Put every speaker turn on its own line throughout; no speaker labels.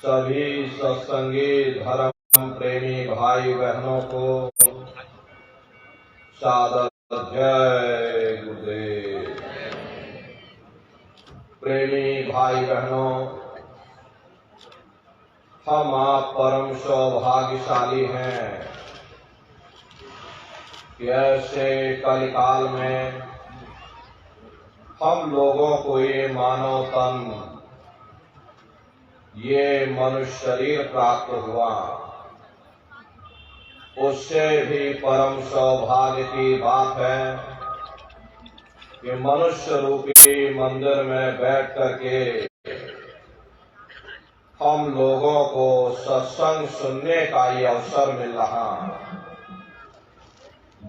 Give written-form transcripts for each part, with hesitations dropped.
सभी सत्संगी धर्म प्रेमी भाई बहनों को सादर जय गुरुदेव। प्रेमी भाई बहनों, हम आप परम सौभाग्यशाली हैं कि ऐसे कलिकाल में हम लोगों को ये मानव तन, ये मनुष्य शरीर प्राप्त हुआ। उससे भी परम सौभाग्य की बात है कि मनुष्य रूपी मंदिर में बैठ करके हम लोगों को सत्संग सुनने का ये अवसर मिल रहा।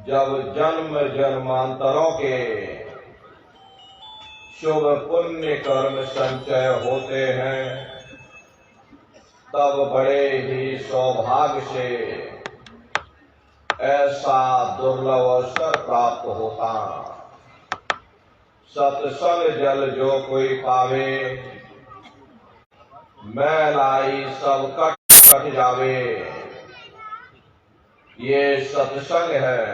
जब जन्म जन्मांतरों के शुभ पुण्य कर्म संचय होते हैं, तब बड़े ही सौभाग्य से ऐसा दुर्लभ अवसर प्राप्त होता। सत्संग जल जो कोई पावे, मैलाई सब कट जावे। ये सत्संग है,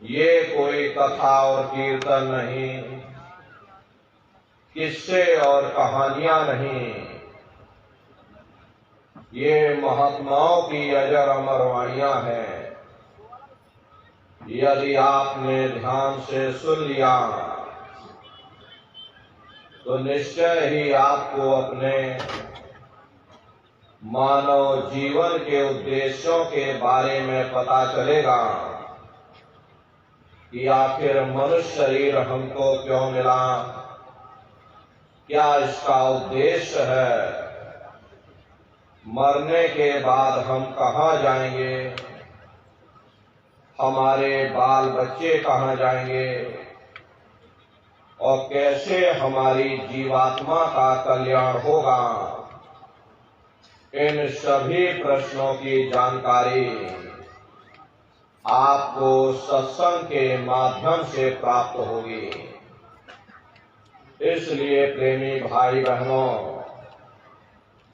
ये कोई कथा और कीर्तन नहीं, किस्से और कहानियां नहीं। ये महात्माओं की अजर अमर वाणियां हैं। यदि आपने ध्यान से सुन लिया तो निश्चय ही आपको अपने मानव जीवन के उद्देश्यों के बारे में पता चलेगा कि आखिर मनुष्य शरीर हमको क्यों मिला, क्या इसका उद्देश्य है, मरने के बाद हम कहाँ जाएंगे, हमारे बाल बच्चे कहाँ जाएंगे और कैसे हमारी जीवात्मा का कल्याण होगा। इन सभी प्रश्नों की जानकारी आपको सत्संग के माध्यम से प्राप्त होगी। इसलिए प्रेमी भाई बहनों,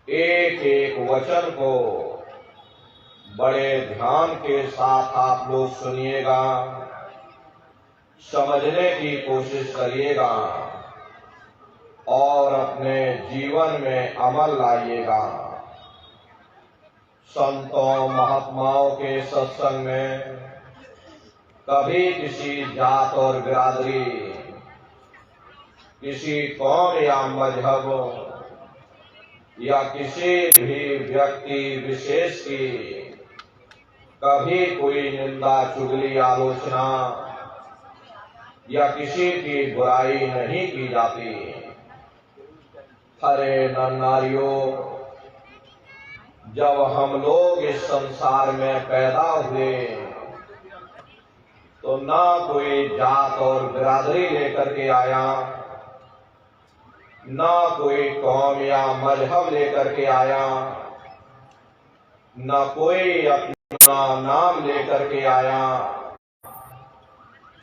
एक एक वचन को बड़े ध्यान के साथ आप लोग सुनिएगा, समझने की कोशिश करिएगा और अपने जीवन में अमल लाइएगा। संतों महात्माओं के सत्संग में कभी किसी जात और बिरादरी, किसी कौम या मजहब या किसी भी व्यक्ति विशेष की कभी कोई निंदा, चुगली, आलोचना या किसी की बुराई नहीं की जाती। हरे नर नारियों, जब हम लोग इस संसार में पैदा हुए तो ना कोई जात और बिरादरी लेकर के आया, ना कोई कौम या मजहब लेकर के आया, ना कोई अपना नाम लेकर के आया।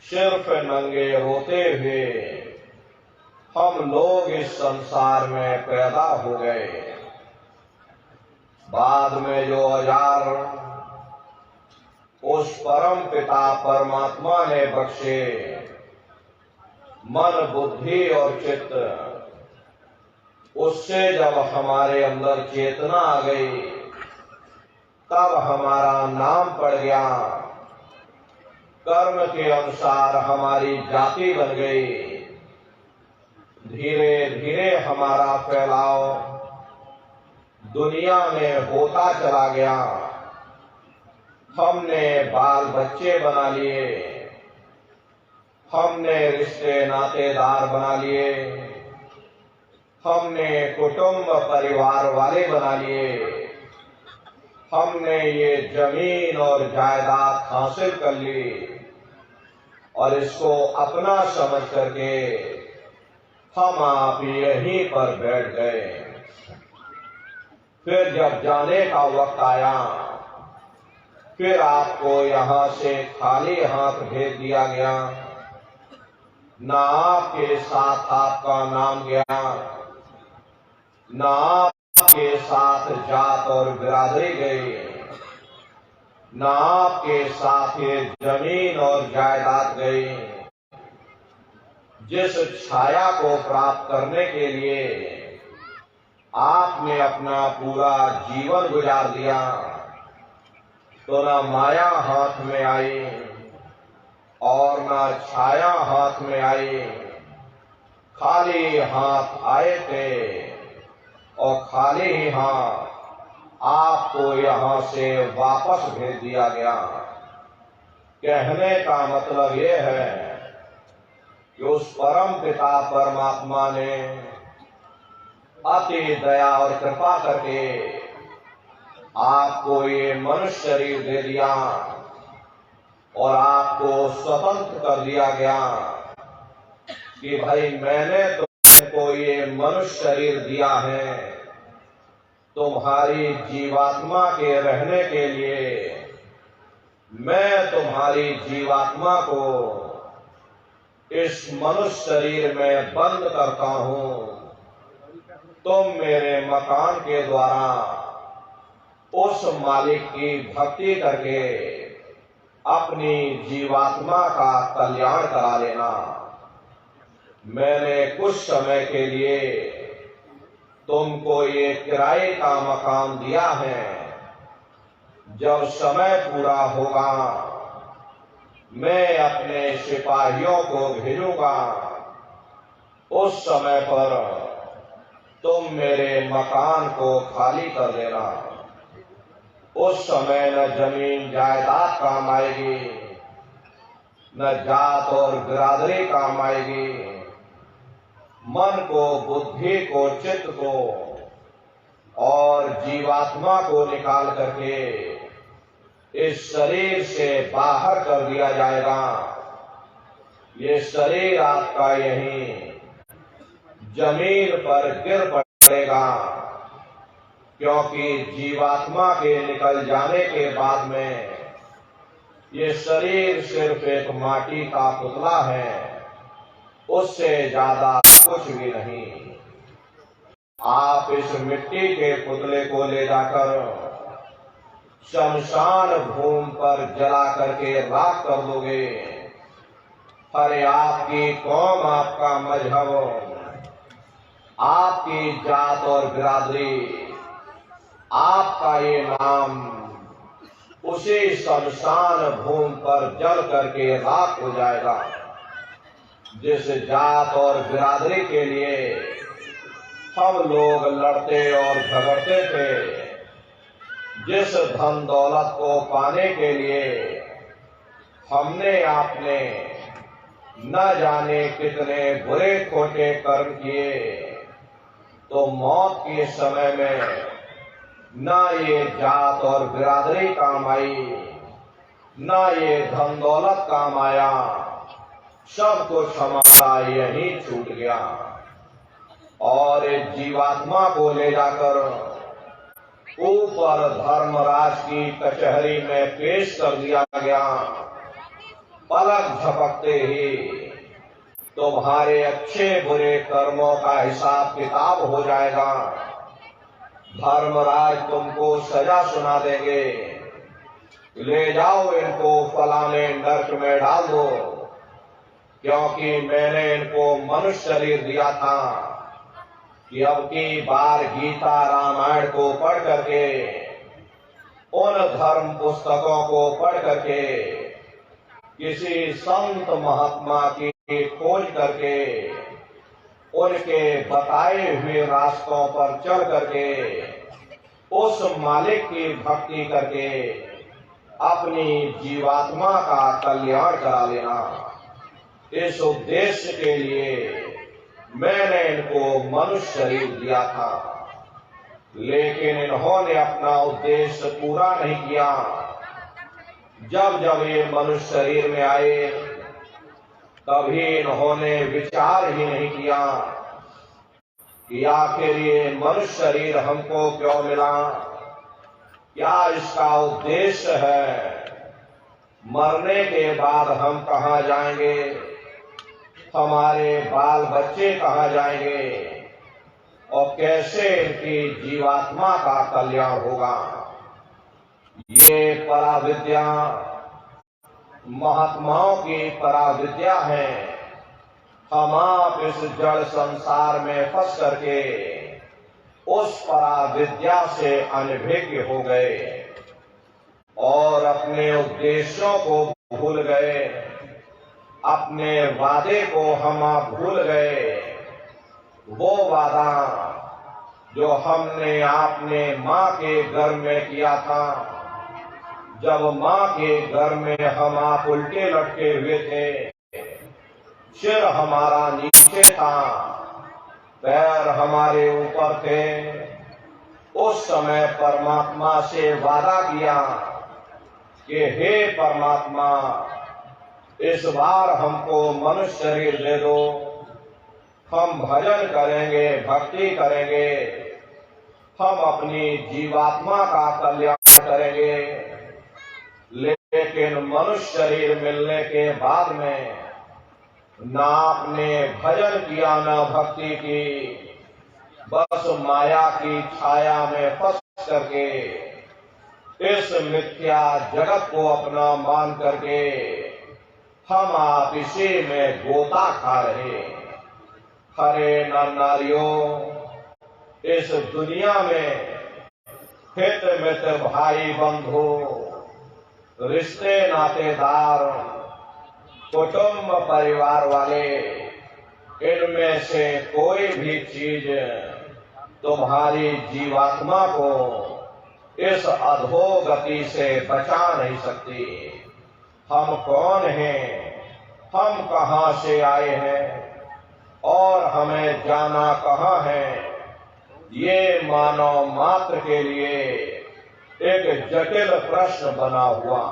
सिर्फ नंगे होते हुए हम लोग इस संसार में पैदा हो गए। बाद में जो औजार उस परम पिता परमात्मा ने बख्शे, मन, बुद्धि और चित्त, उससे जब हमारे अंदर चेतना आ गई, तब हमारा नाम पड़ गया। कर्म के अनुसार हमारी जाति बन गई। धीरे धीरे हमारा फैलाव दुनिया में होता चला गया। हमने बाल बच्चे बना लिए, हमने रिश्ते नातेदार बना लिए, हमने कुटुंब परिवार वाले बना लिए, हमने ये जमीन और जायदाद हासिल कर ली और इसको अपना समझ करके हम आप यहीं पर बैठ गए। फिर जब जाने का वक्त आया, फिर आपको यहाँ से खाली हाथ भेज दिया गया, ना आपके साथ आपका नाम गया, न आपके साथ जात और बिरादरी गई, न आपके साथ ये जमीन और जायदाद गई। जिस छाया को प्राप्त करने के लिए आपने अपना पूरा जीवन गुजार दिया, तो न माया हाथ में आई और न छाया हाथ में आई। खाली हाथ आए थे और खाली ही हाथ आपको यहां से वापस भेज दिया गया। कहने का मतलब यह है कि उस परम पिता परमात्मा ने अति दया और कृपा करके आपको ये मनुष्य शरीर दे दिया और आपको स्वतंत्र कर दिया गया कि भाई मैंने तुमको ये मनुष्य शरीर दिया है तुम्हारी जीवात्मा के रहने के लिए। मैं तुम्हारी जीवात्मा को इस मनुष्य शरीर में बंद करता हूं। तुम मेरे मकान के द्वारा उस मालिक की भक्ति करके अपनी जीवात्मा का कल्याण करा लेना। मैंने कुछ समय के लिए तुमको ये किराए का मकान दिया है। जब समय पूरा होगा मैं अपने सिपाहियों को भेजूंगा। उस समय पर तुम मेरे मकान को खाली कर देना। उस समय न जमीन जायदाद काम आएगी, न जात और बिरादरी काम आएगी। मन को, बुद्धि को, चित्त को और जीवात्मा को निकाल करके इस शरीर से बाहर कर दिया जाएगा। ये शरीर आपका यहीं जमीन पर गिर पड़ेगा, क्योंकि जीवात्मा के निकल जाने के बाद में ये शरीर सिर्फ एक माटी का पुतला है, उससे ज्यादा कुछ भी नहीं। आप इस मिट्टी के पुतले को ले जाकर शमशान भूमि पर जला करके राख कर दोगे। अरे आपकी कौम, आपका मजहब, आपकी जात और बिरादरी, आपका ये नाम उसी शमशान भूमि पर जल करके राख हो जाएगा। जिस जात और बिरादरी के लिए हम लोग लड़ते और झगड़ते थे, जिस धन दौलत को पाने के लिए हमने आपने न जाने कितने बुरे खोटे कर्म किए, तो मौत के समय में न ये जात और बिरादरी काम आई, न ये धन दौलत काम आया। सब कुछ हमारा यही छूट गया और इस जीवात्मा को ले जाकर ऊपर धर्मराज की कचहरी में पेश कर दिया गया। पलक झपकते ही तुम्हारे अच्छे बुरे कर्मों का हिसाब किताब हो जाएगा। धर्मराज तुमको सजा सुना देंगे, ले जाओ इनको फलाने नरक में डाल दो, क्योंकि मैंने इनको मनुष्य शरीर दिया था कि अब की बार गीता रामायण को पढ़ करके, उन धर्म पुस्तकों को पढ़ करके, किसी संत महात्मा की खोज करके, उनके बताए हुए रास्तों पर चल करके, उस मालिक की भक्ति करके अपनी जीवात्मा का कल्याण करा लेना। इस उद्देश्य के लिए मैंने इनको मनुष्य शरीर दिया था, लेकिन इन्होंने अपना उद्देश्य पूरा नहीं किया। जब जब ये मनुष्य शरीर में आए, कभी इन्होंने विचार ही नहीं किया कि आखिर ये मनुष्य शरीर हमको क्यों मिला, क्या इसका उद्देश्य है, मरने के बाद हम कहाँ जाएंगे, हमारे बाल बच्चे कहाँ जाएंगे और कैसे इनकी जीवात्मा का कल्याण होगा। ये पराविद्या महात्माओं की पराविद्या है। हम आप इस जड़ संसार में फंस करके उस पराविद्या से अनभिज्ञ हो गए और अपने उद्देश्यों को भूल गए, अपने वादे को हम आप भूल गए। वो वादा जो हमने आपने माँ के गर्भ में किया था, जब माँ के गर्भ में हम आप उल्टे लटके हुए थे, सिर हमारा नीचे था, पैर हमारे ऊपर थे, उस समय परमात्मा से वादा किया कि हे परमात्मा, इस बार हमको मनुष्य शरीर दे दो, हम भजन करेंगे, भक्ति करेंगे, हम अपनी जीवात्मा का कल्याण करेंगे। लेकिन मनुष्य शरीर मिलने के बाद में ना आपने भजन किया, ना भक्ति की, बस माया की छाया में फंस करके इस मिथ्या जगत को अपना मान करके हम आप इसी में गोता खा रहे। हरे नर नारियों, इस दुनिया में हित मित्र भाई बंधु रिश्ते नातेदार कुटुंब परिवार वाले, इनमें से कोई भी चीज तुम्हारी जीवात्मा को इस अधोगति से बचा नहीं सकती। हम कौन हैं, हम कहां से आए हैं और हमें जाना कहां है, ये मानव मात्र के लिए एक जटिल प्रश्न बना हुआ।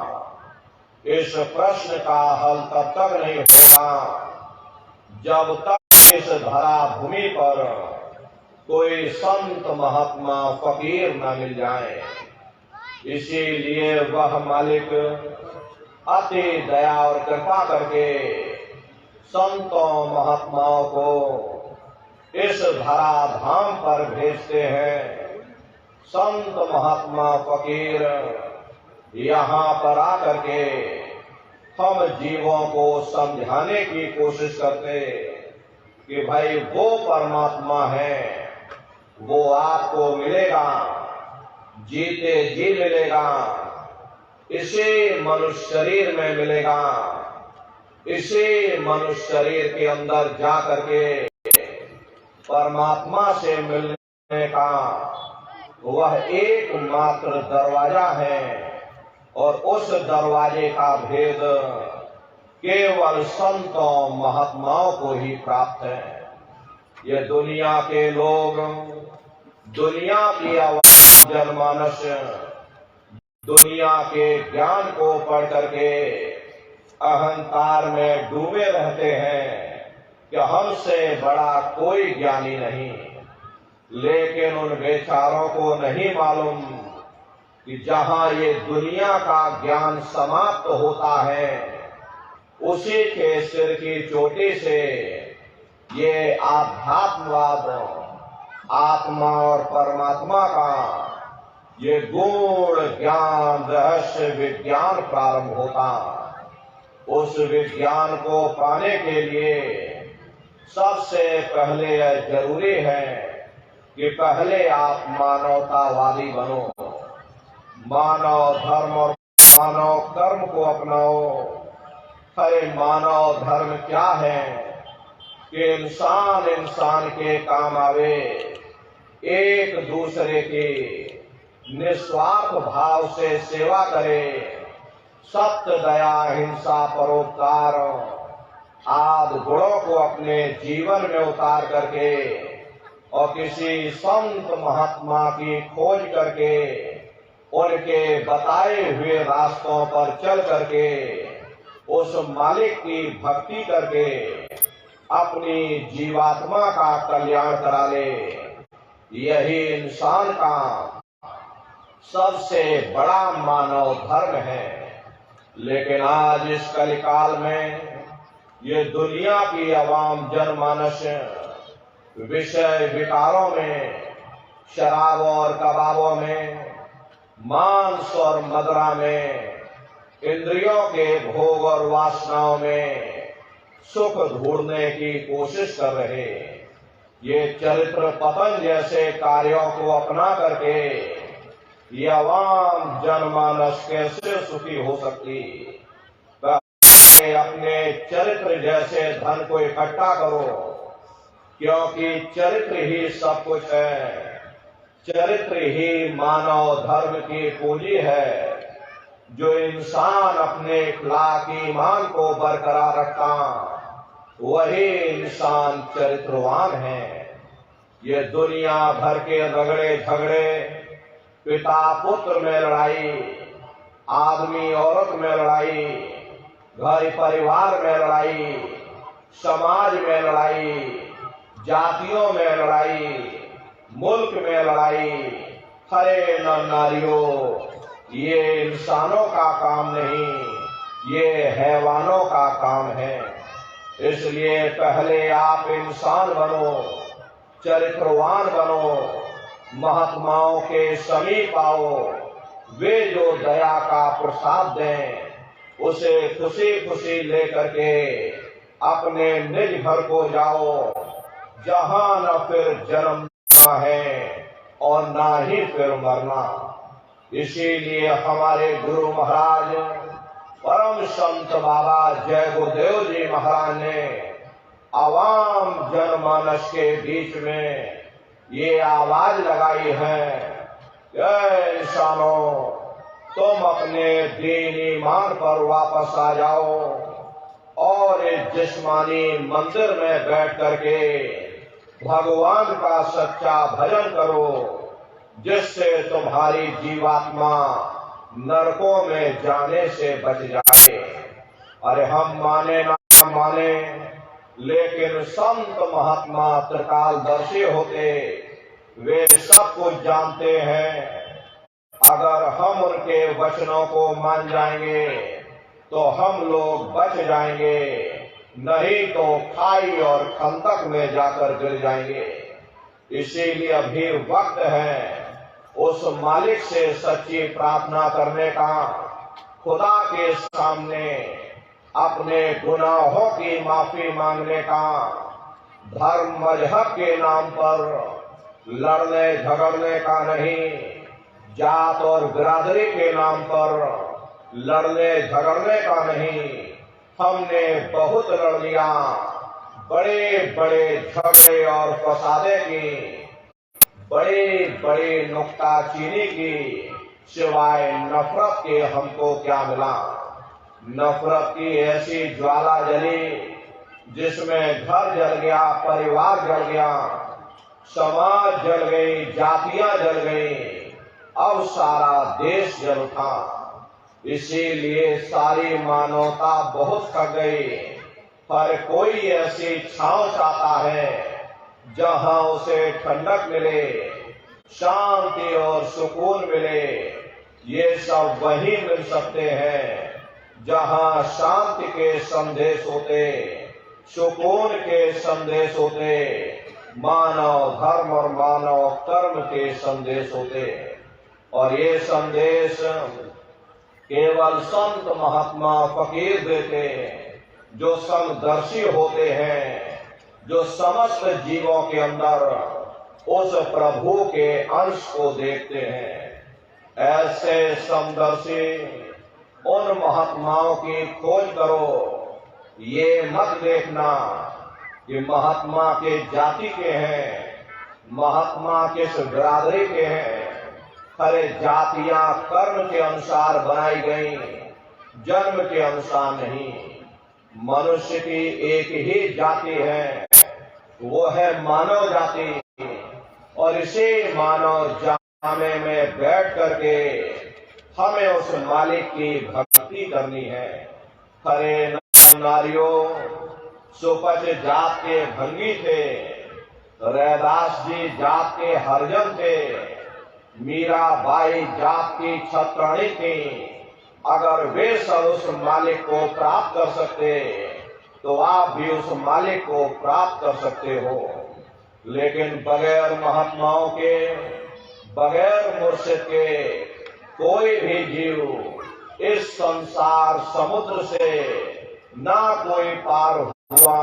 इस प्रश्न का हल तब तक नहीं होगा जब तक इस धरा भूमि पर कोई संत महात्मा फकीर न मिल जाए। इसीलिए वह मालिक अति दया और कृपा करके संतों महात्माओं को इस धरा धाम पर भेजते हैं। संत महात्मा फकीर यहाँ पर आकर के हम जीवों को समझाने की कोशिश करते कि भाई वो परमात्मा है, वो आपको मिलेगा, जीते जी मिलेगा, इसी मनुष्य शरीर में मिलेगा। इसी मनुष्य शरीर के अंदर जा करके परमात्मा से मिलने का वह एकमात्र दरवाजा है और उस दरवाजे का भेद केवल संतों महात्माओं को ही प्राप्त है। ये दुनिया के लोग दुनिया की आवाज जनमानस, दुनिया के ज्ञान को पढ़ करके अहंकार में डूबे रहते हैं कि हमसे बड़ा कोई ज्ञानी नहीं। लेकिन उन बेचारों को नहीं मालूम कि जहां ये दुनिया का ज्ञान समाप्त होता है, उसी के सिर की चोटी से ये आध्यात्मवाद, आत्मा और परमात्मा का ये गूढ़ ज्ञान, रहस्य विज्ञान प्रारंभ होता। उस विज्ञान को पाने के लिए सबसे पहले जरूरी है कि पहले आप मानवतावादी बनो, मानव धर्म और मानव कर्म को अपनाओ। अरे मानव धर्म क्या है कि इंसान इंसान के काम आवे, एक दूसरे की निस्वार्थ भाव से सेवा करे, सत्य दया हिंसा परोपकार आदि गुणों को अपने जीवन में उतार करके और किसी संत महात्मा की खोज करके उनके बताए हुए रास्तों पर चल करके उस मालिक की भक्ति करके अपनी जीवात्मा का कल्याण करा ले। यही इंसान का सबसे बड़ा मानव धर्म है। लेकिन आज इस कलिकाल में ये दुनिया की आवाम जनमानस विषय विकारों में, शराब और कबाबों में, मांस और मदिरा में, इंद्रियों के भोग और वासनाओं में सुख ढूंढने की कोशिश कर रहे। ये चरित्र पतन जैसे कार्यों को अपना करके ये आवाम जनमानस कैसे सुखी हो सकती। अपने चरित्र जैसे धन को इकट्ठा करो, क्योंकि चरित्र ही सब कुछ है। चरित्र ही मानव धर्म की पूंजी है। जो इंसान अपने इखलाक ईमान को बरकरार रखता, वही इंसान चरित्रवान है। ये दुनिया भर के रगड़े झगड़े, पिता पुत्र में लड़ाई, आदमी औरत में लड़ाई, घर परिवार में लड़ाई, समाज में लड़ाई, जातियों में लड़ाई, मुल्क में लड़ाई, हरे नारियों, ये इंसानों का काम नहीं, ये हैवानों का काम है। इसलिए पहले आप इंसान बनो, चरित्रवान बनो, महात्माओं के समीप आओ। वे जो दया का प्रसाद दें, उसे खुशी खुशी लेकर के अपने निज घर को जाओ, जहां न फिर जन्मना है और ना ही फिर मरना। इसीलिए हमारे गुरु महाराज परम संत बाबा जय गुरुदेव जी महाराज ने आवाम जनमानस के बीच में ये आवाज लगाई है, इंसानों, तुम अपने दीन ईमान पर वापस आ जाओ और इस जिस्मानी मंदिर में बैठ करके भगवान का सच्चा भजन करो, जिससे तुम्हारी जीवात्मा नरकों में जाने से बच जाए। अरे हम माने ना माने, लेकिन संत महात्मा त्रिकालदर्शी होते, वे सब कुछ जानते हैं। अगर हम उनके वचनों को मान जाएंगे तो हम लोग बच जाएंगे, नहीं तो खाई और खंदक में जाकर गिर जाएंगे। इसीलिए अभी वक्त है उस मालिक से सच्ची प्रार्थना करने का, खुदा के सामने अपने गुनाहों की माफी मांगने का। धर्म मजहब के नाम पर लड़ने झगड़ने का नहीं, जात और बिरादरी के नाम पर लड़ने झगड़ने का नहीं। हमने बहुत लड़ लिया, बड़े बड़े झगड़े और फसादे की, बड़े बड़े नुक्ताचीनी की, सिवाय नफरत के हमको क्या मिला। नफरत की ऐसी ज्वाला जली जिसमें घर जल गया, परिवार जल गया, समाज जल गई, जातियां जल गई, अब सारा देश जल उठा। इसीलिए सारी मानवता बहुत थक गई। हर कोई ऐसी छांव चाहता है जहां उसे ठंडक मिले, शांति और सुकून मिले। ये सब वही मिल सकते हैं जहां शांति के संदेश होते, सुकून के संदेश होते, मानव धर्म और मानव कर्म के संदेश होते। और ये संदेश केवल संत महात्मा फकीर देते, जो समदर्शी होते हैं, जो समस्त जीवों के अंदर उस प्रभु के अंश को देखते हैं। ऐसे समदर्शी उन महात्माओं की खोज करो। ये मत देखना कि महात्मा के जाति के हैं, महात्मा किस बिरादरी के हैं। हरे जातियां कर्म के अनुसार बनाई गई, जन्म के अनुसार नहीं। मनुष्य की एक ही जाति है, वो है मानव जाति। और इसी मानव जामे में बैठ करके हमें उस मालिक की भक्ति करनी है। हरे नारियों, सुपच जात के भंगी थे, रैदास जी जात के हरिजन थे, मीराबाई जात की छत्राणी थी। अगर वे सब उस मालिक को प्राप्त कर सकते तो आप भी उस मालिक को प्राप्त कर सकते हो। लेकिन बगैर महात्माओं के, बगैर मुर्शिद के कोई भी जीव इस संसार समुद्र से ना कोई पार हुआ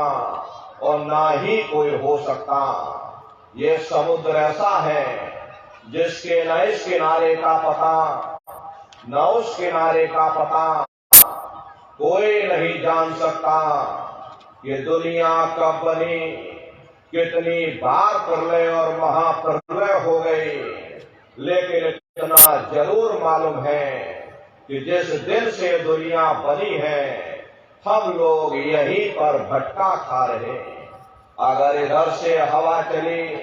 और ना ही कोई हो सकता। ये समुद्र ऐसा है जिसके न इस किनारे का पता न उस किनारे का पता कोई नहीं जान सकता। ये दुनिया कब बनी, कितनी बार प्रलय और महाप्रलय हो गई, लेकिन इतना जरूर मालूम है कि जिस दिन से दुनिया बनी है हम लोग यहीं पर भटका खा रहे। अगर इधर से हवा चली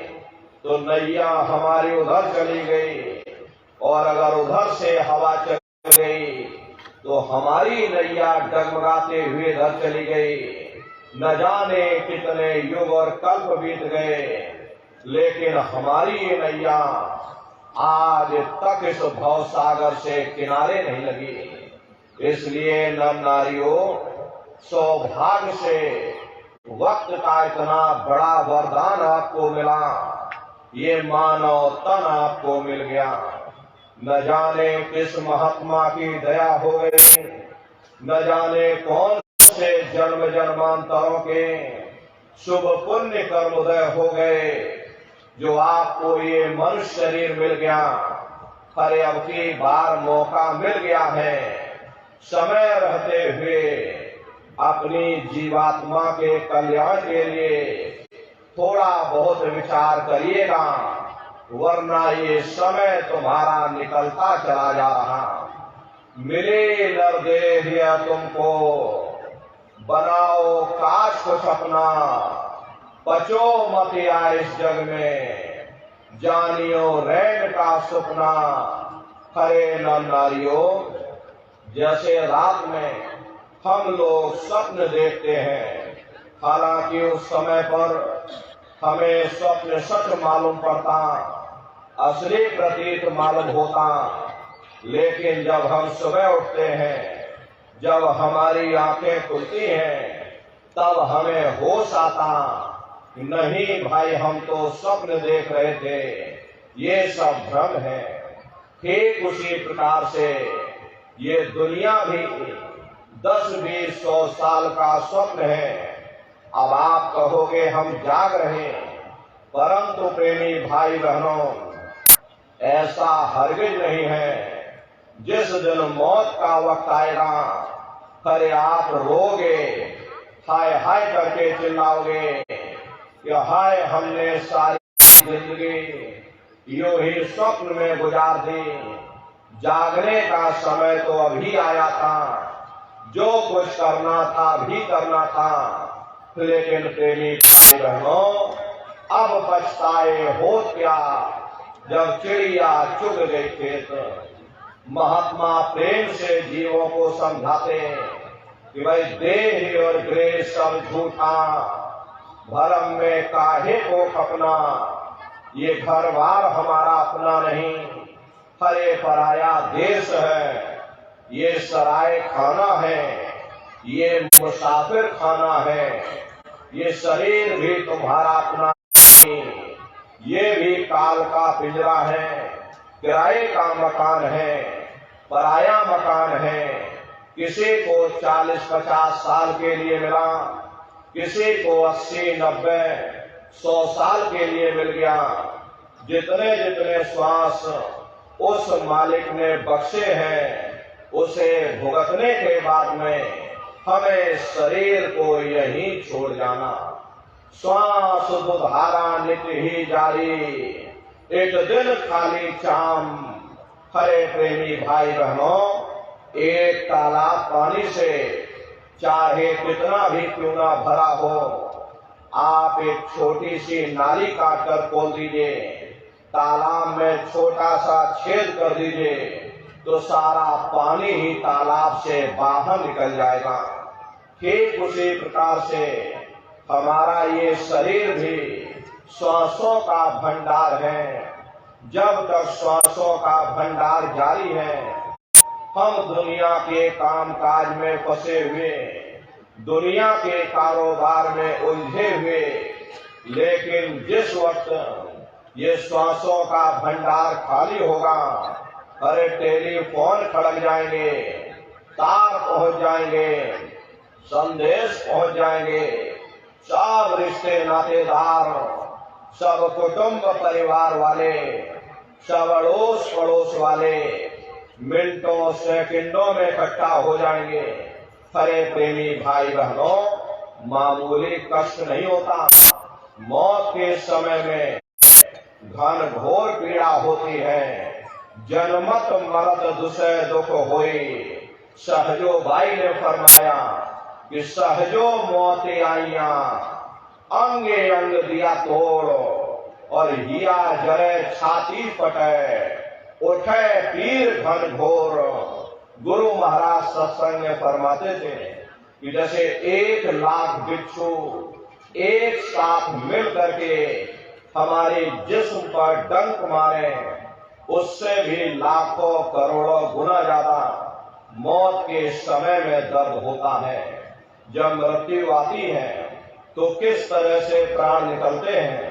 तो नैया हमारी उधर चली गई, और अगर उधर से हवा चली गई तो हमारी नैया डगमगाते हुए इधर चली गई। न जाने कितने युग और कल्प बीत गए, लेकिन हमारी ये नैया आज तक इस भव सागर से किनारे नहीं लगी। इसलिए नर नारियों, सौभाग्य से वक्त का इतना बड़ा वरदान आपको मिला, ये मानव तन आपको मिल गया। न जाने किस महात्मा की दया हो गई, न जाने कौन से जन्म जन्मांतरों के शुभ पुण्य कर्मोदय हो गए जो आपको ये मनुष्य शरीर मिल गया। अरे अब की बार मौका मिल गया है, समय रहते हुए अपनी जीवात्मा के कल्याण के लिए थोड़ा बहुत विचार करिएगा, वरना ये समय तुम्हारा निकलता चला जा रहा। मिले नरदेह तुमको, बनाओ काश कुछ अपना, बचो मत या इस जग में, जानियो रैन का सपना। हरे नर नारियों, जैसे रात में हम लोग स्वप्न देखते हैं, हालांकि उस समय पर हमें स्वप्न सच मालूम पड़ता, असली प्रतीत मालूम होता, लेकिन जब हम सुबह उठते हैं, जब हमारी आंखें खुलती हैं, तब हमें होश आता, नहीं भाई हम तो स्वप्न देख रहे थे, ये सब भ्रम है। ठीक उसी प्रकार से ये दुनिया भी 10-20-100 साल का स्वप्न है। अब आप कहोगे हम जाग रहे, परंतु प्रेमी भाई बहनों, ऐसा हरगिज नहीं है। जिस दिन मौत का वक्त आएगा, अरे आप रोगे, हाय हाय करके चिल्लाओगे कि हाय हमने सारी जिंदगी यूं ही स्वप्न में गुजार दी, जागने का समय तो अभी आया था, जो कुछ करना था भी करना था। लेकिन प्रेमी भाई बहनों, अब पछताए हो क्या जब चिड़िया चुग गई खेत। महात्मा प्रेम से जीवों को समझाते कि भाई देह और ग्रेह सब झूठा, भरम में काहे को खपना, ये घर बार हमारा अपना नहीं, हरे पराया देश है, ये सराय खाना है, ये मुसाफिर खाना है, ये शरीर भी तुम्हारा अपना नहीं, ये भी काल का पिंजरा है, किराए का मकान है, पराया मकान है। किसी को 40-50 साल के लिए मिला, किसी को 80-90-100 साल के लिए मिल गया। जितने जितने श्वास उस मालिक ने बख्शे हैं, उसे भुगतने के बाद में हमें शरीर को यहीं छोड़ जाना। श्वास दुधारा नित्य ही जारी, एक दिन खाली चाम। हरे प्रेमी भाई बहनों, एक तालाब पानी से चाहे कितना भी क्यों ना भरा हो, आप एक छोटी सी नाली काट कर खोल दीजिए, तालाब में छोटा सा छेद कर दीजिए, तो सारा पानी ही तालाब से बाहर निकल जाएगा। ठीक उसी प्रकार से हमारा ये शरीर भी श्वासों का भंडार है। जब तक श्वासों का भंडार जारी है, हम दुनिया के कामकाज में फंसे हुए, दुनिया के कारोबार में उलझे हुए लेकिन जिस वक्त ये श्वासों का भंडार खाली होगा, अरे टेलीफोन खड़क जाएंगे, तार पहुंच जाएंगे, संदेश पहुंच जाएंगे, सब रिश्ते नातेदार, सब कुटुंब परिवार वाले, सब अड़ोस पड़ोस वाले मिनटों सेकंडों में इकट्ठा हो जाएंगे। अरे प्रेमी भाई बहनों, मामूली कष्ट नहीं होता। मौत के समय में घन घोर पीड़ा होती है। जनमत मरत दुसह दुख होई, सहजो भाई ने फरमाया कि सहजो मौतें आईया, अंगे अंग दिया तोड़, और हिया जरे छाती फटे, उठे पीर घन घोर। गुरु महाराज सत्संग में फरमाते थे कि जैसे 1,00,000 बिच्छू एक साथ मिल करके हमारे जिस्म पर डंक मारे, उससे भी लाखों करोड़ों गुना ज्यादा मौत के समय में दर्द होता है। जब मृत्यु आती है तो किस तरह से प्राण निकलते हैं,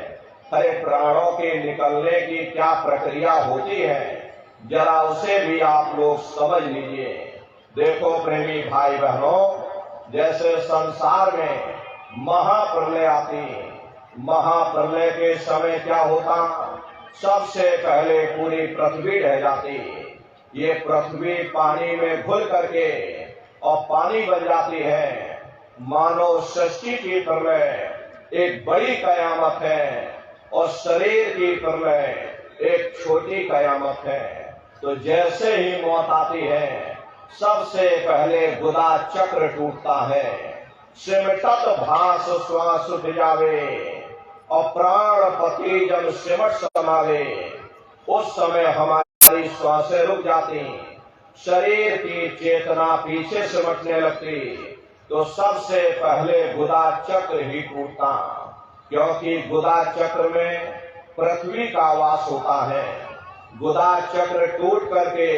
अरे प्राणों के निकलने की क्या प्रक्रिया होती है, जरा उसे भी आप लोग समझ लीजिए। देखो प्रेमी भाई बहनों, जैसे संसार में महाप्रलय आती, महाप्रलय के समय क्या होता, सबसे पहले पूरी पृथ्वी ढह जाती। ये पृथ्वी पानी में घुल करके और पानी बन जाती है। मानव सृष्टि की प्रलय एक बड़ी कयामत है और शरीर की प्रलय एक छोटी कयामत है। तो जैसे ही मौत आती है, सबसे पहले गुदा चक्र टूटता है, सिमटत भास श्वास उठ जावे, और प्राण पति जब सिमट समावे, उस समय हमारी श्वासें रुक जाती, शरीर की चेतना पीछे सिमटने लगती। तो सबसे पहले गुदा चक्र ही टूटता, क्योंकि गुदा चक्र में पृथ्वी का वास होता है। गुदा चक्र टूट करके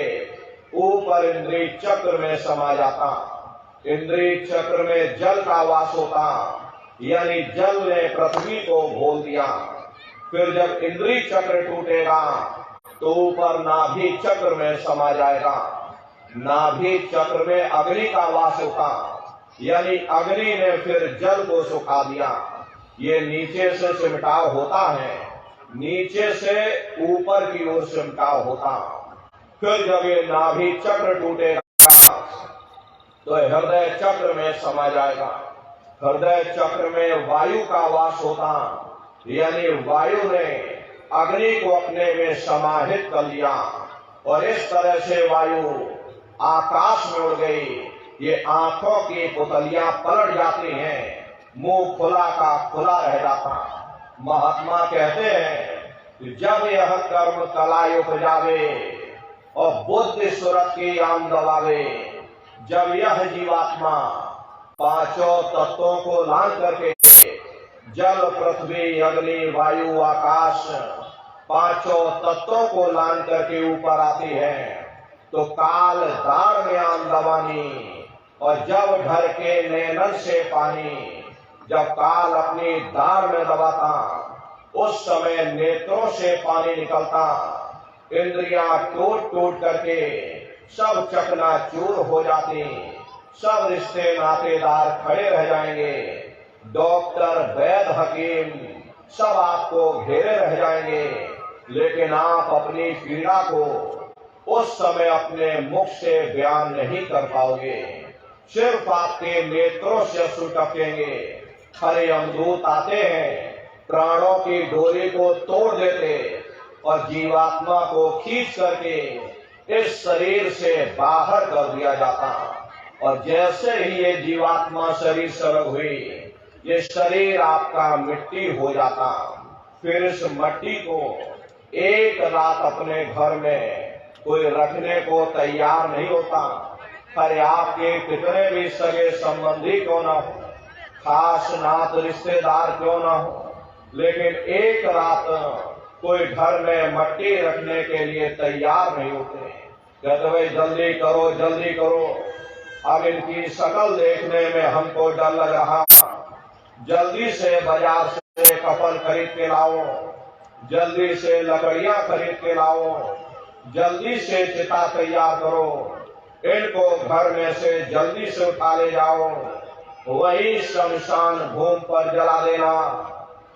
ऊपर इंद्रिय चक्र में समा जाता। इंद्रिय चक्र में जल का वास होता, यानी जल ने पृथ्वी को घोल दिया। फिर जब इंद्रिय चक्र टूटेगा तो ऊपर नाभि चक्र में समा जाएगा। नाभि चक्र में अग्नि का वास होता, यानी अग्नि ने फिर जल को सुखा दिया। ये नीचे से सिमटाव होता है, नीचे से ऊपर की ओर सिमटाव होता। फिर जब ये नाभि चक्र टूटेगा तो हृदय चक्र में समा जाएगा। हृदय चक्र में वायु का वास होता, यानी वायु ने अग्नि को अपने में समाहित कर लिया, और इस तरह से वायु आकाश में उड़ गई। ये आंखों की पुतलियां पलट जाती हैं, मुंह खुला का खुला रह जाता। महात्मा कहते हैं कि जब यह कर्म कलाई उपजावे और बुद्धि सुरत की आम दबावे, जब यह जीवात्मा पांचों तत्वों को लांघ करके जल पृथ्वी अग्नि वायु आकाश पांचों तत्वों को लांघ करके ऊपर आती है, तो काल दार में आम दबानी, और जब ढर के नैनन से पानी, जब काल अपनी दार में दबाता, उस समय नेत्रों से पानी निकलता। इंद्रियां टूट टूट करके सब चकनाचूर हो जाती, सब रिश्ते नातेदार खड़े रह जाएंगे। डॉक्टर वैद्य हकीम सब आपको घेरे रह जाएंगे, लेकिन आप अपनी पीड़ा को उस समय अपने मुख से बयान नहीं कर पाओगे। सिर्फ आपके नेत्रों से अश्रु टपकेंगे। हरे अमदूत आते हैं, प्राणों की डोरी को तोड़ देते और जीवात्मा को खींच करके इस शरीर से बाहर कर दिया जाता। और जैसे ही ये जीवात्मा शरीर से अलग हुई, ये शरीर आपका मिट्टी हो जाता। फिर इस मिट्टी को एक रात अपने घर में कोई रखने को तैयार नहीं होता। अरे आपके कितने भी सगे संबंधी क्यों ना हो, खास नात रिश्तेदार क्यों ना हो, लेकिन एक रात कोई घर में मट्टी रखने के लिए तैयार नहीं होते। कहते भाई जल्दी करो जल्दी करो, अब इनकी शक्ल देखने में हमको डर लग रहा, जल्दी से बाजार से से कफन खरीद के लाओ, जल्दी से लकड़ियां खरीद के लाओ, जल्दी से चिता तैयार करो, इनको घर में से जल्दी से उठा ले जाओ, वही शमशान भूमि पर जला देना।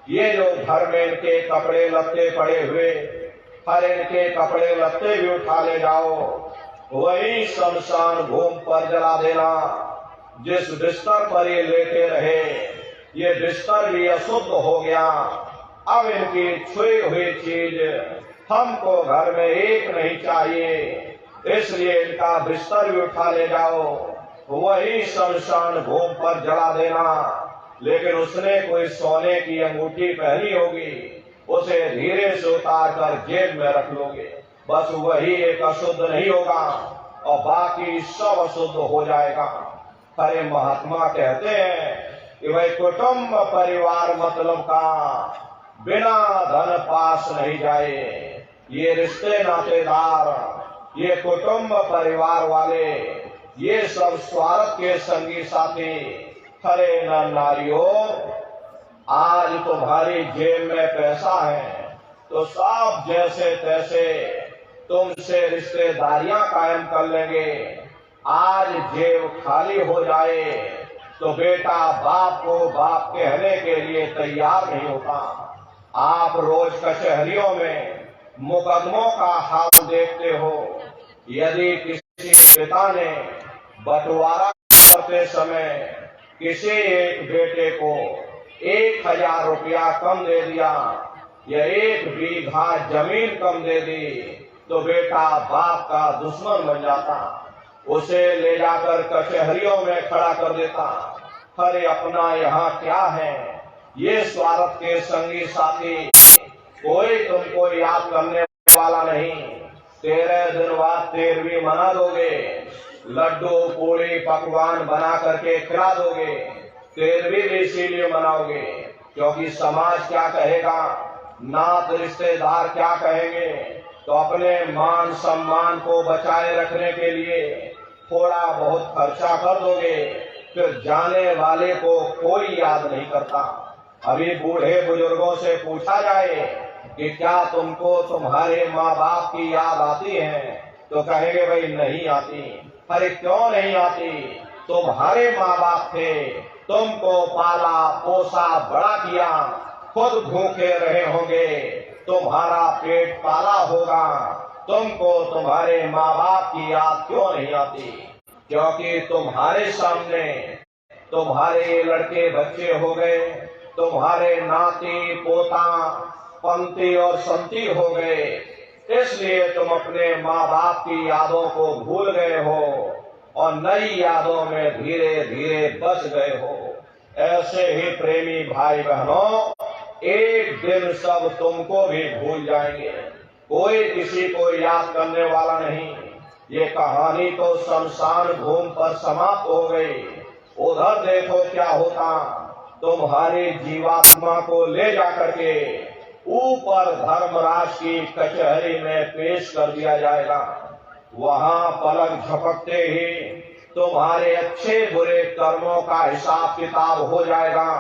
ये जो घर में इनके कपड़े लत्ते पड़े हुए, हर इनके कपड़े लत्ते भी उठा ले जाओ, वही शमशान भूमि पर जला देना। जिस बिस्तर पर ये लेटे रहे, ये बिस्तर भी अशुद्ध हो गया। अब इनकी छुई हुई चीज हमको घर में एक नहीं चाहिए, इसलिए इनका बिस्तर भी उठा ले जाओ, वही शमशान भूमि पर जला देना। लेकिन उसने कोई सोने की अंगूठी पहनी होगी, उसे धीरे से उतार कर जेब में रख लोगे, बस वही एक अशुद्ध नहीं होगा और बाकी सब अशुद्ध हो जाएगा। अरे महात्मा कहते हैं कि भाई कुटुंब परिवार मतलब का बिना धन पास नहीं जाए। ये रिश्ते नातेदार, ये कुटुंब परिवार वाले, ये सब स्वार्थ के संगी साथी। अरे नारियों, आज तुम्हारी जेब में पैसा है तो सब जैसे तैसे तुमसे रिश्तेदारियां कायम कर लेंगे। आज जेब खाली हो जाए तो बेटा बाप को बाप कहने के लिए तैयार नहीं होता। आप रोज कचहरियों में मुकदमों का हाल देखते हो। यदि किसी पिता ने बंटवारा करते समय किसी एक बेटे को 1000 रुपया कम दे दिया या 1 बीघा जमीन कम दे दी, तो बेटा बाप का दुश्मन बन जाता, उसे ले जाकर कचहरियों में खड़ा कर देता। अरे अपना यहाँ क्या है, ये स्वार्थ के संगी साथी, कोई तुमको याद करने वाला नहीं। 13 दिन बाद 13वीं मना दोगे, लड्डू पूरी पकवान बना करके खिला दोगे, 13वीं भी इसीलिए मनाओगे क्योंकि समाज क्या कहेगा, नात रिश्तेदार क्या कहेंगे। तो अपने मान सम्मान को बचाए रखने के लिए थोड़ा बहुत खर्चा कर दोगे, फिर जाने वाले को कोई याद नहीं करता। अभी बूढ़े बुजुर्गों से पूछा जाए कि क्या तुमको तुम्हारे माँ बाप की याद आती है, तो कहेंगे भाई नहीं आती। अरे क्यों नहीं आती, तुम्हारे माँ बाप थे, तुमको पाला पोसा बड़ा किया, खुद भूखे रहे होंगे, तुम्हारा पेट पाला होगा, तुमको तुम्हारे माँ बाप की याद क्यों नहीं आती? क्योंकि तुम्हारे सामने तुम्हारे लड़के बच्चे हो गए, तुम्हारे नाती पोता पंती और संती हो गए, इसलिए तुम अपने माँ बाप की यादों को भूल गए हो और नई यादों में धीरे धीरे बस गए हो। ऐसे ही प्रेमी भाई बहनों, एक दिन सब तुमको भी भूल जाएंगे, कोई किसी को याद करने वाला नहीं। ये कहानी तो शमशान भूमि पर समाप्त हो गई। उधर देखो क्या होता, तुम्हारी जीवात्मा को ले जाकर के ऊपर धर्मराज की कचहरी में पेश कर दिया जाएगा। वहां पलक झपकते ही तुम्हारे अच्छे बुरे कर्मों का हिसाब किताब हो जाएगा।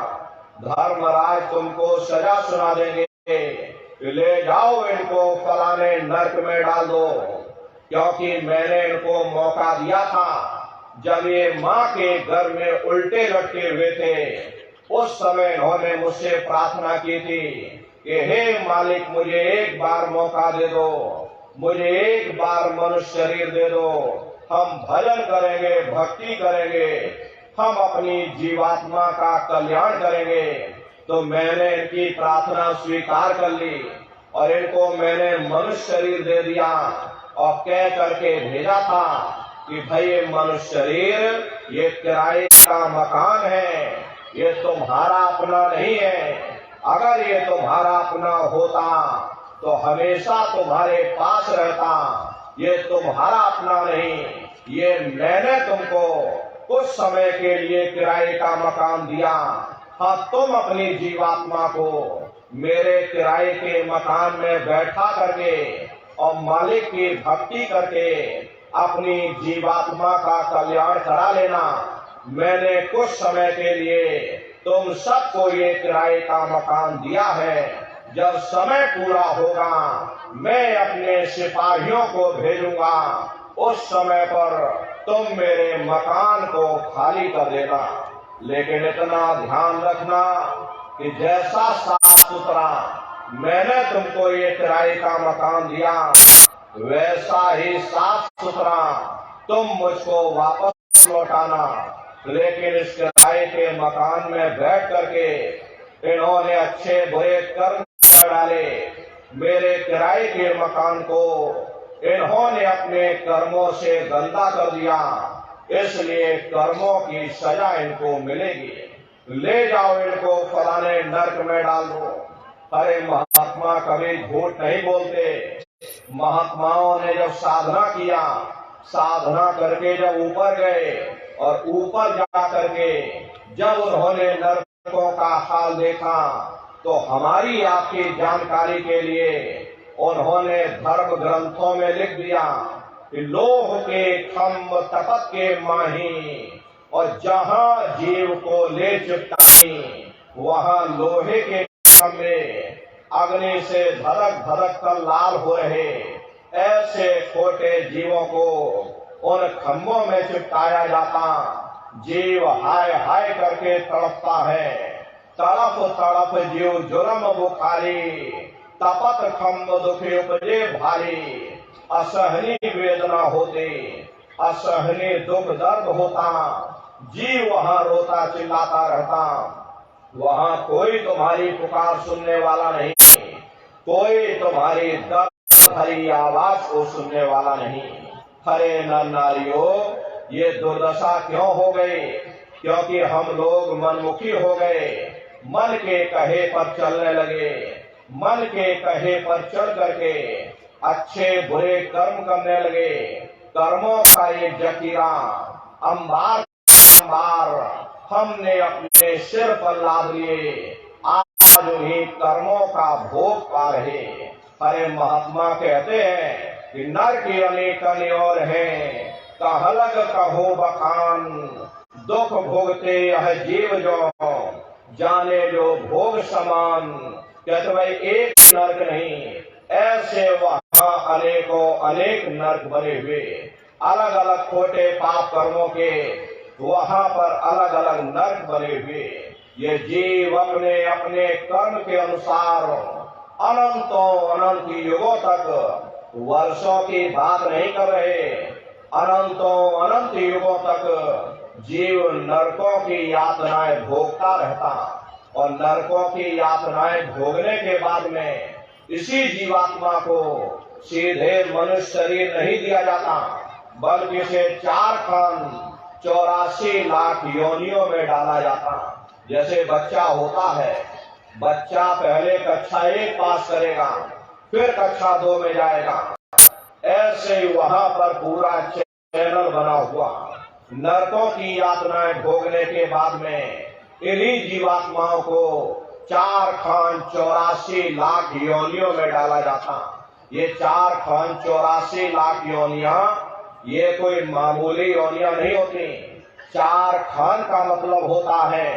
धर्मराज तुमको सजा सुना देंगे, ले जाओ इनको फलाने नरक में डाल दो, क्योंकि मैंने इनको मौका दिया था जब ये माँ के घर में उल्टे लटके हुए थे। उस समय इन्होंने मुझसे प्रार्थना की थी कि हे मालिक, मुझे एक बार मौका दे दो, मुझे एक बार मनुष्य शरीर दे दो, हम भजन करेंगे, भक्ति करेंगे, हम अपनी जीवात्मा का कल्याण करेंगे। तो मैंने इनकी प्रार्थना स्वीकार कर ली और इनको मैंने मनुष्य शरीर दे दिया और कह करके भेजा था कि भाई ये मनुष्य शरीर ये किराए का मकान है, ये तुम्हारा अपना नहीं है। अगर ये तुम्हारा अपना होता तो हमेशा तुम्हारे पास रहता। ये तुम्हारा अपना नहीं, ये मैंने तुमको कुछ समय के लिए किराए का मकान दिया। हाँ, तुम अपनी जीवात्मा को मेरे किराए के मकान में बैठा करके और मालिक की भक्ति करके अपनी जीवात्मा का कल्याण करा लेना। मैंने कुछ समय के लिए तुम सबको ये किराए का मकान दिया है। जब समय पूरा होगा मैं अपने सिपाहियों को भेजूंगा, उस समय पर तुम मेरे मकान को खाली कर देना। लेकिन इतना ध्यान रखना कि जैसा साफ सुथरा मैंने तुमको ये किराए का मकान दिया, वैसा ही साफ सुथरा तुम मुझको वापस लौटाना। लेकिन इस किराए के मकान में बैठ करके इन्होंने अच्छे बुरे कर्म डाले। मेरे किराए के मकान को इन्होंने अपने कर्मों से गंदा कर दिया, इसलिए कर्मों की सजा इनको मिलेगी। ले जाओ इनको फलाने नर्क में डाल दो। अरे महात्मा कभी झूठ नहीं बोलते। महात्माओं ने जब साधना किया, साधना करके जब ऊपर गए और ऊपर जा करके जब उन्होंने नरकों का हाल देखा, तो हमारी आपकी जानकारी के लिए उन्होंने धर्म ग्रंथों में लिख दिया कि लोह के खम्भ तपत के माही, और जहां जीव को ले चिपटाई वहां लोहे के खम्भे अग्नि से धड़क धड़क कर लाल हो रहे। ऐसे छोटे जीवों को उन खम्भों में चिपकाया जाता। जीव हाय हाय करके तड़पता है। तड़प तड़प जीव जुर्म बुखारी, तपत खम्भ दुखे उपजे भारी। असहनीय वेदना होती, असहनीय दुख दर्द होता। जीव वहां रोता चिल्लाता रहता। वहां कोई तुम्हारी पुकार सुनने वाला नहीं, कोई तुम्हारी दर्द भरी आवाज को सुनने वाला नहीं। हरे नर नारियों, ये दुर्दशा क्यों हो गई? क्योंकि हम लोग मनमुखी हो गए, मन के कहे पर चलने लगे। मन के कहे पर चल करके अच्छे बुरे कर्म करने लगे। कर्मों का ये जखीरा अंबार हमने अपने सिर पर लाद लिए। आज उन्हीं कर्मों का भोग पा रहे। हरे महात्मा कहते हैं कि नर की अनेक और हैं, कहलग कहो बखान। दुख भोगते यह जीव जो, जाने जो भोग समान। कहते भाई एक नर्क नहीं, ऐसे वहां अनेकों अनेक नर्क बने हुए। अलग अलग छोटे पाप कर्मों के वहां पर अलग अलग नर्क बने हुए। ये जीव अपने अपने कर्म के अनुसार अनंतों अनंत युगों तक, वर्षों की बात नहीं कर रहे, अनंतों अनंत युगों तक जीव नरकों की यातनाएं भोगता रहता। और नरकों की यातनाएं भोगने के बाद में इसी जीवात्मा को सीधे मनुष्य शरीर नहीं दिया जाता, बल्कि इसे 4 खंड 84 लाख योनियों में डाला जाता। जैसे बच्चा होता है, बच्चा पहले कक्षा 1 पास करेगा, फिर कक्षा 2 में जाएगा। ऐसे ही वहां पर पूरा चैनल बना हुआ। नरकों की यातनाएं भोगने के बाद में इन्हीं जीवात्माओं को 4 खंड 84 लाख योनियों में डाला जाता। ये 4 खंड 84 लाख योनियां ये कोई मामूली योनियां नहीं होती। 4 खंड का मतलब होता है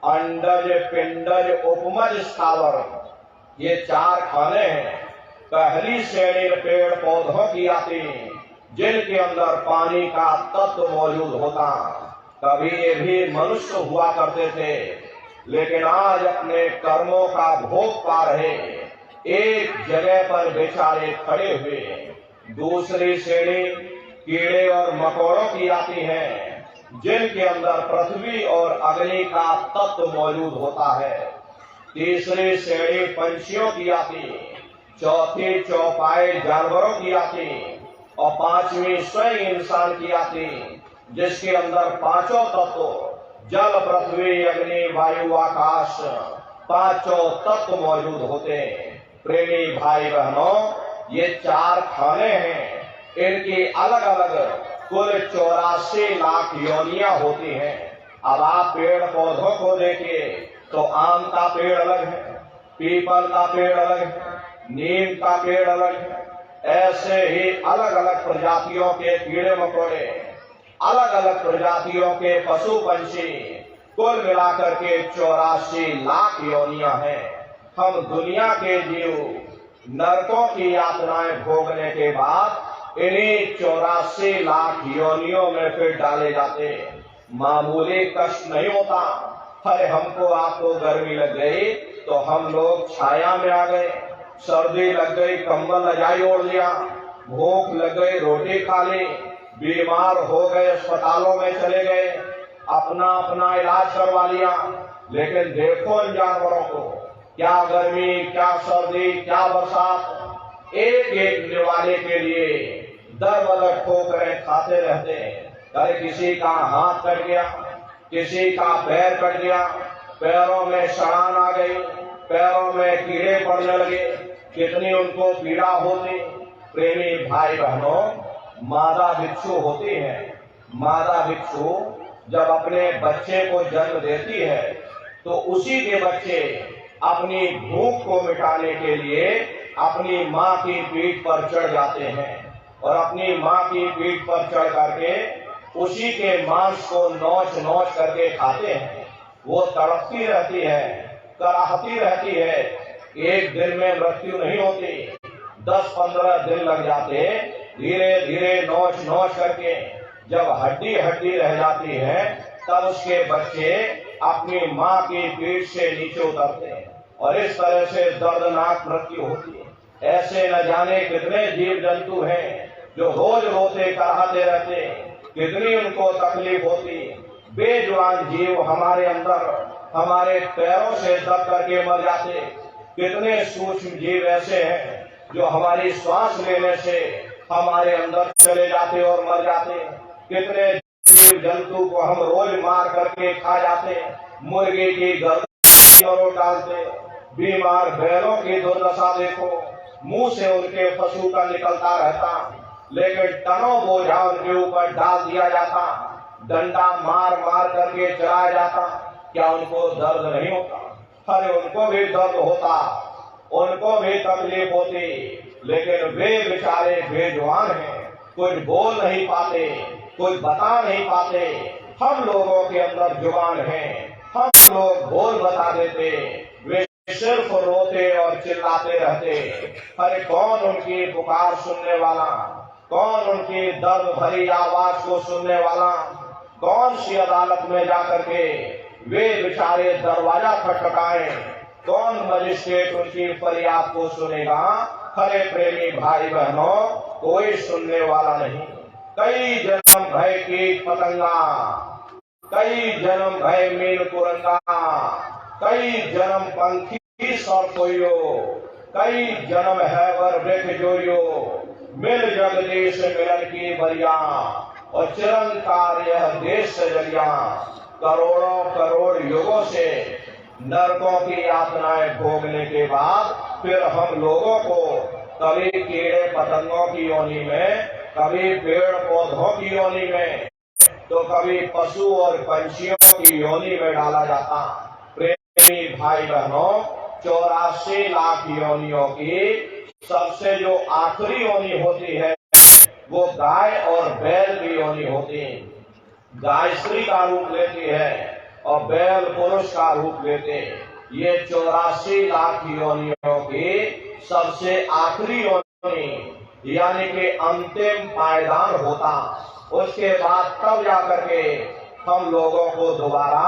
अंडज पिंडज उपमज स्थावर। ये 4 खाने हैं। पहली श्रेणी पेड़ पौधों की आती, जिनके अंदर पानी का तत्व मौजूद होता। कभी ये भी मनुष्य हुआ करते थे, लेकिन आज अपने कर्मों का भोग पा रहे, एक जगह पर बेचारे खड़े हुए। दूसरी श्रेणी कीड़े और मकोड़ों की आती है, जिनके अंदर पृथ्वी और अग्नि का तत्व मौजूद होता है। तीसरी श्रेणी पंछियों की आती, चौथी चौपाई जानवरों की आती, और 5वीं स्वयं इंसान की आती, जिसके अंदर 5 तत्व जल पृथ्वी अग्नि वायु आकाश 5 तत्व मौजूद होते। प्रेमी भाई बहनों, ये 4 खाने हैं। इनकी अलग अलग कुल 84 लाख योनियां होती हैं। अब आप पेड़ पौधों को देखिए तो आम का पेड़ अलग है, पीपल का पेड़ अलग है, नीम का पेड़ अलग है। ऐसे ही अलग अलग प्रजातियों के कीड़े मकोड़े, अलग अलग प्रजातियों के पशु पंछी, कुल मिलाकर के 84 लाख योनियां हैं। हम दुनिया के जीव नरकों की यातनाएं भोगने के बाद इन्हीं 84 लाख योनियों में फिर डाले जाते। मामूली कष्ट नहीं होता। अरे हमको आपको गर्मी लग गई तो हम लोग छाया में आ गए, सर्दी लग गई कंबल रजाई ओढ़ लिया, भूख लग गई रोटी खा ली, बीमार हो गए अस्पतालों में चले गए, अपना अपना इलाज करवा लिया। लेकिन देखो इन जानवरों को, क्या गर्मी, क्या सर्दी, क्या बरसात, एक एक निवाले के लिए दर बदर ठोकरें खाते रहते हैं। अरे किसी का हाथ कट गया, किसी का पैर कट गया, पैरों में सड़ान आ गई, पैरों में कीड़े पड़ने लगे, कितनी उनको पीड़ा होती। प्रेमी भाई बहनों, मादा भिक्षु होती है। मादा भिक्षु जब अपने बच्चे को जन्म देती है तो उसी के बच्चे अपनी भूख को मिटाने के लिए अपनी माँ की पीठ पर चढ़ जाते हैं और अपनी माँ की पीठ पर चढ़ करके उसी के मांस को नोच नोच करके खाते हैं। वो तड़पती रहती है, कराहती रहती है। एक दिन में मृत्यु नहीं होती, 10-15 दिन लग जाते। धीरे धीरे नोच नोच करके जब हड्डी हड्डी रह जाती है तब उसके बच्चे अपनी माँ की पीठ से नीचे उतरते हैं और इस तरह से दर्दनाक मृत्यु होती है। ऐसे न जाने कितने जीव जंतु हैं जो रोज रोते कराहते रहते, कितनी उनको तकलीफ होती। बेजुबान जीव हमारे अंदर हमारे पैरों से दब करके मर जाते। कितने सूक्ष्म जीव ऐसे हैं जो हमारी श्वास लेने से हमारे अंदर चले जाते और मर जाते। कितने जीव जंतु को हम रोज मार करके खा जाते, मुर्गे की गर्दन डालते। बीमार बैलों की दुर्दशा देखो, मुंह से उनके फसूका निकलता रहता, लेकिन टनों बोझा उनके ऊपर डाल दिया जाता, डंडा मार मार करके चलाया जाता। क्या उनको दर्द नहीं होता? अरे उनको भी दर्द होता, उनको भी तकलीफ होती, लेकिन वे बेचारे बेजुबान हैं, कुछ बोल नहीं पाते, कुछ बता नहीं पाते। हम लोगों के अंदर जुबान है, हम लोग बोल बता देते, वे सिर्फ रोते और चिल्लाते रहते। अरे कौन उनकी पुकार सुनने वाला, कौन उनकी दर्द भरी आवाज को सुनने वाला, कौन सी अदालत में जाकर के वे बेचारे दरवाजा खटखटाएं, कौन मजिस्ट्रेट उनकी फरियाद को सुनेगा? अरे प्रेमी भाई बहनों, कोई सुनने वाला नहीं। कई जन्म भय कीट पतंगा, कई जन्म भय मीन कुरंगा, कई जन्म पंखी सरसोइयो, कई जन्म है वर वृक्ष जोइयो, मिल जगदीश मिलन की बरिया और चिरंकार यह देश सजलिया। करोड़ों करोड़ युगों से नरकों की यातनाएं भोगने के बाद फिर हम लोगों को कभी कीड़े पतंगों की योनि में, कभी पेड़ पौधों की योनि में, तो कभी पशु और पंछियों की योनि में डाला जाता। प्रेमी भाई बहनों, 84 लाख योनियों की सबसे जो आखिरी योनि होती है वो गाय और बैल की योनि होती है। गाय स्त्री का रूप लेती है और बैल पुरुष का रूप लेते। ये 84 लाख योनियों की सबसे आखिरी योनि यानी कि अंतिम पायदान होता। उसके बाद तब जाकर के हम लोगों को दोबारा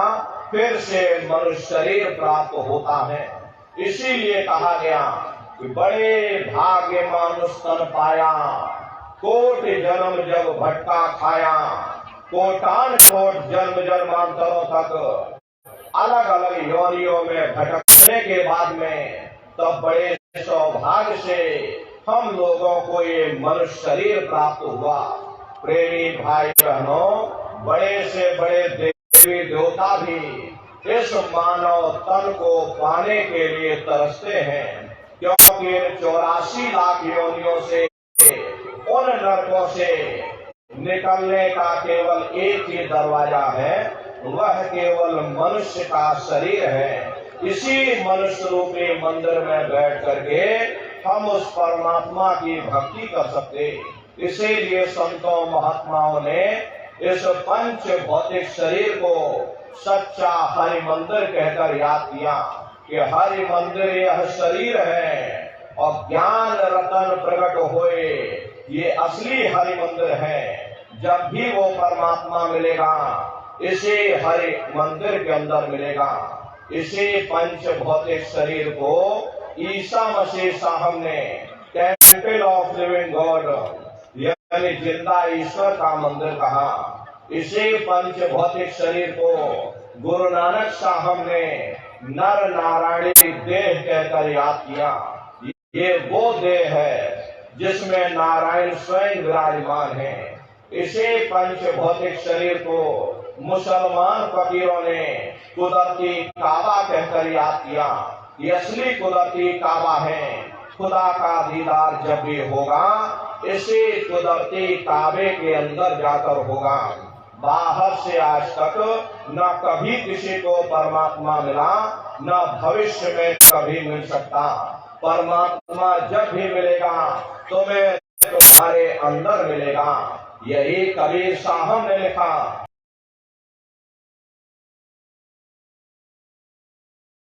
फिर से मनुष्य शरीर प्राप्त होता है। इसीलिए कहा गया कि बड़े भाग्य मानुष तन पाया, कोटि जन्म जब भटका खाया, कोटान कोट जन्म जन्मांतरों तक अलग अलग योनियों में भटकने के बाद में तब बड़े सौभाग्य से हम लोगों को ये मनुष्य शरीर प्राप्त हुआ। प्रेमी भाई बहनों, बड़े से बड़े देवी देवता भी इस मानव तन को पाने के लिए तरसते हैं, क्योंकि 84 लाख योनियों से उन नरकों से निकलने का केवल एक ही दरवाजा है, वह केवल मनुष्य का शरीर है। इसी मनुष्य रूपी मंदिर में बैठ करके हम उस परमात्मा की भक्ति कर सकते। इसीलिए संतों महात्माओं ने इस पंच भौतिक शरीर को सच्चा हरि मंदिर कहकर याद किया कि हरि मंदिर यह शरीर है और ज्ञान रतन प्रकट होए, ये असली हरि मंदिर है। जब भी वो परमात्मा मिलेगा इसे हरि मंदिर के अंदर मिलेगा। इसे पंच भौतिक शरीर को ईसा मसीह साहब ने टेम्पल ऑफ लिविंग गॉड यानी जिंदा ईश्वर का मंदिर कहा। इसे पंच भौतिक शरीर को गुरु नानक साहब ने नर नारायणी देह कहकर याद किया। ये वो देह है जिसमें नारायण स्वयं विराजमान है। इसे पंच भौतिक शरीर को मुसलमान फकीरों ने कुदरती काबा कहकर याद किया। ये असली कुदरती काबा है। खुदा का दीदार जब भी होगा इसे कुदरती काबे के अंदर जाकर होगा। बाहर से आज तक न कभी किसी को परमात्मा मिला, न भविष्य में कभी मिल सकता। परमात्मा जब भी मिलेगा तुम्हें तुम्हारे अंदर मिलेगा। यही कबीर साहब ने लिखा